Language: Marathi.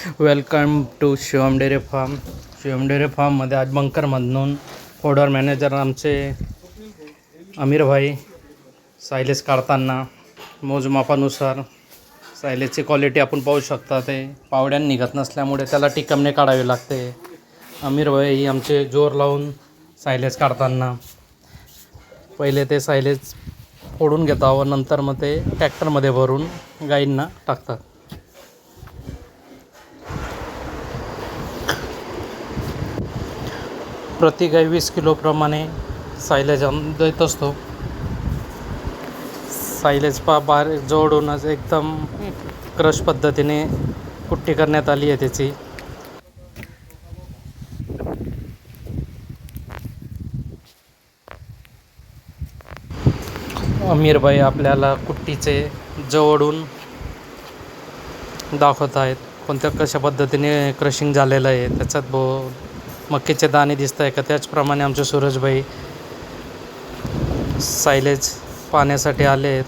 Welcome to Shivam dairy farm. Shivam dairy फार्ममध्ये आज बंकरमधून फोडर मॅनेजर आमचे अमीरभाई सायलेज काढताना मोजमापानुसार सायलेजची क्वालिटी आपण पाहू शकता. ते पावड्यान निघत नसल्यामुळे त्याला टिकमने काढावे लागते. अमीरभाई आमचे जोर लावून सायलेज काढताना पहिले ते सायलेज फोडून घेतात व नंतर मग ते ट्रॅक्टरमध्ये भरून गाईंना टाकतात. प्रति गाय 20 किलोप्रमाणे सायलेज देत असतो. सायलेज बारीक जोडूनच एकदम क्रश पद्धतीने कुट्टी करण्यात आली आहे त्याची. अमीरभाई आपल्याला कुट्टीचे जवळून दाखवत आहेत. कोणत्या कशा पद्धतीने क्रशिंग झालेलं आहे. त्याच्यात मक्याचे दाणे दिसत आहे का. त्याचप्रमाणे आमचे सूरजभाई सायलेज पाहण्यासाठी आले आहेत.